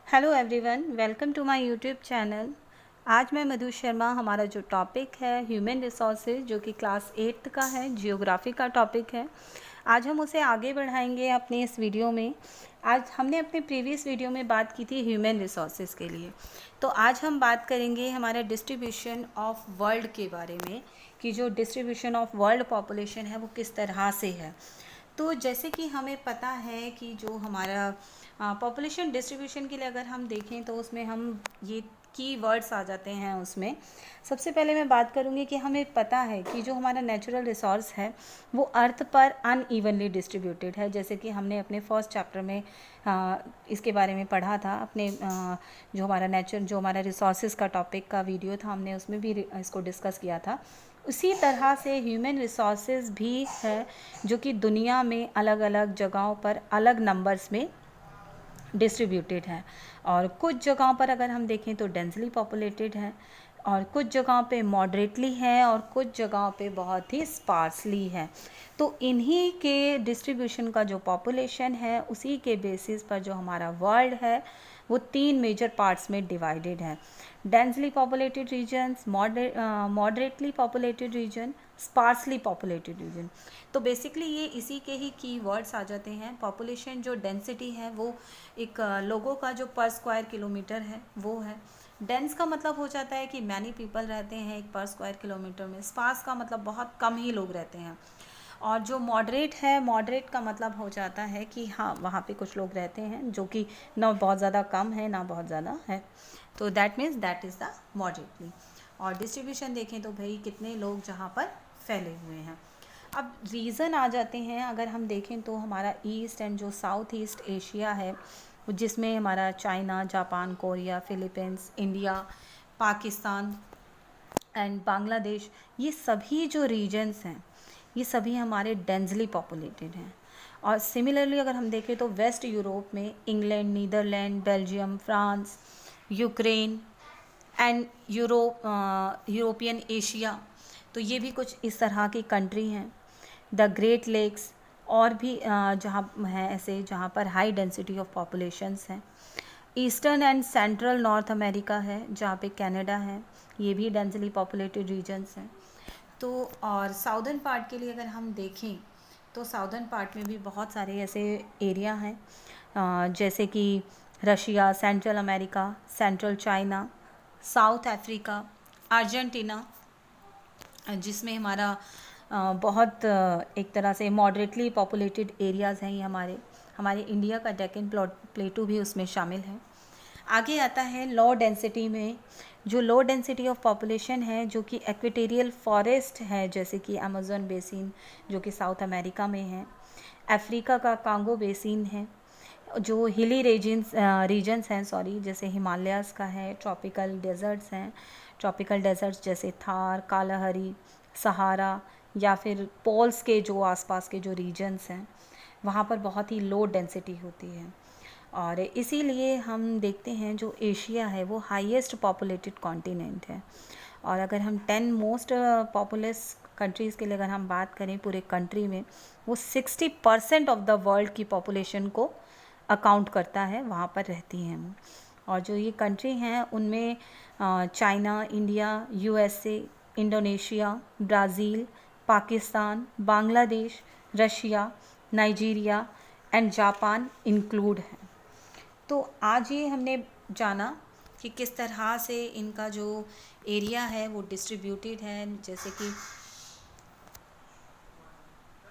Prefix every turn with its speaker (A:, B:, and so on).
A: Hello everyone, welcome to my YouTube channel. आज मैं मधु शर्मा, हमारा जो टॉपिक है ह्यूमन रिसोर्सेज, जो कि क्लास 8th का है, जियोग्राफी का टॉपिक है। आज हम उसे आगे बढ़ाएंगे अपने इस वीडियो में। आज हमने अपने प्रीवियस वीडियो में बात की थी ह्यूमन रिसोर्सेज के लिए, तो आज हम बात करेंगे हमारा डिस्ट्रीब्यूशन ऑफ वर्ल्ड के बारे में, कि जो डिस्ट्रीब्यूशन ऑफ वर्ल्ड पॉपुलेशन है वो किस तरह से है। तो जैसे कि हमें पता है कि जो हमारा पॉपुलेशन डिस्ट्रीब्यूशन के लिए अगर हम देखें तो उसमें हम ये की वर्ड्स आ जाते हैं। उसमें सबसे पहले मैं बात करूँगी कि हमें पता है कि जो हमारा नेचुरल रिसोर्स है वो अर्थ पर अनइवनली डिस्ट्रीब्यूटेड है। जैसे कि हमने अपने फर्स्ट चैप्टर में इसके बारे में पढ़ा था। अपने जो हमारा रिसोर्सेज का टॉपिक का वीडियो था, हमने उसमें भी इसको डिस्कस किया था। उसी तरह से ह्यूमन रिसोर्सेज भी है जो कि दुनिया में अलग अलग जगहों पर अलग नंबर्स में डिस्ट्रीब्यूटेड है। और कुछ जगहों पर अगर हम देखें तो डेंसली पॉपुलेटेड है, और कुछ जगहों पे मॉडरेटली है, और कुछ जगहों पे बहुत ही स्पार्सली है। तो इन्हीं के डिस्ट्रीब्यूशन का जो पॉपुलेशन है उसी के बेसिस पर जो हमारा वर्ल्ड है वो 3 मेजर पार्ट्स में डिवाइडेड है। Densely populated regions, moderately populated region, sparsely populated region. तो बेसिकली ये इसी के ही की वर्ड्स आ जाते हैं। पॉपुलेशन जो डेंसिटी है वो एक लोगों का जो पर स्क्वायर किलोमीटर है वो है। डेंस का मतलब हो जाता है कि मैनी पीपल रहते हैं एक पर स्क्वायर किलोमीटर में। स्पार्स का मतलब बहुत कम ही लोग रहते हैं। और जो मॉडरेट है, मॉडरेट का मतलब हो जाता है कि हाँ, वहाँ पे कुछ लोग रहते हैं जो कि ना बहुत ज़्यादा कम है ना बहुत ज़्यादा है। तो that means that is the moderately. और डिस्ट्रीब्यूशन देखें तो भाई कितने लोग जहाँ पर फैले हुए हैं। अब रीज़न आ जाते हैं। अगर हम देखें तो हमारा ईस्ट एंड जो साउथ ईस्ट एशिया है, जिसमें हमारा China, Japan, Korea, Philippines, India, Pakistan and Bangladesh, ये सभी जो रीजन्स हैं ये सभी हमारे डेंसली पॉपुलेटेड हैं। और सिमिलरली अगर हम देखें तो वेस्ट यूरोप में England, Netherland, Belgium, France, Ukraine and European Asia, तो ये भी कुछ इस तरह की कंट्री हैं। द ग्रेट लेक्स और भी जहाँ हैं ऐसे जहाँ पर हाई डेंसिटी ऑफ पॉपुलेशंस हैं। Eastern and central north America है जहाँ पे कनाडा है, ये भी डेंसली पॉपुलेटेड रीजन्स हैं। तो और साउदर्न पार्ट के लिए अगर हम देखें तो साउदर्न पार्ट में भी बहुत सारे ऐसे एरिया हैं, जैसे कि Russia, central America, central China, south Africa, Argentina, जिसमें हमारा बहुत एक तरह से मॉडरेटली पॉपुलेटेड एरियाज़ हैं। ये हमारे इंडिया का डेक्कन प्लेटू भी उसमें शामिल है। आगे आता है लो डेंसिटी में। जो लो डेंसिटी ऑफ पॉपुलेशन है जो कि एक्वेटोरियल फॉरेस्ट है, जैसे कि अमेज़न बेसिन जो कि साउथ अमेरिका में है। अफ्रीका का कांगो बेसिन है। जो हिली रीजन्स हैं जैसे हिमालयाज़ का है। ट्रॉपिकल डेजर्ट्स हैं, ट्रॉपिकल डेजर्ट्स जैसे थार, कालाहरी, सहारा, या फिर पोल्स के जो आसपास के जो रीजन्स हैं वहाँ पर बहुत ही लो डेंसिटी होती है। और इसीलिए हम देखते हैं जो एशिया है वो हाईएस्ट पॉपुलेटेड कॉन्टिनेंट है। और अगर हम 10 मोस्ट पॉपुलस कंट्रीज़ के लिए अगर हम बात करें पूरे कंट्री में, वो 60% ऑफ द वर्ल्ड की पॉपुलेशन को अकाउंट करता है, वहाँ पर रहती हैं वो। और जो ये कंट्री हैं उनमें China, India, USA, Indonesia, Brazil, Pakistan, Bangladesh, Russia, Nigeria and Japan include हैं। तो आज ये हमने जाना कि किस तरह से इनका जो एरिया है वो डिस्ट्रीब्यूटेड है। जैसे कि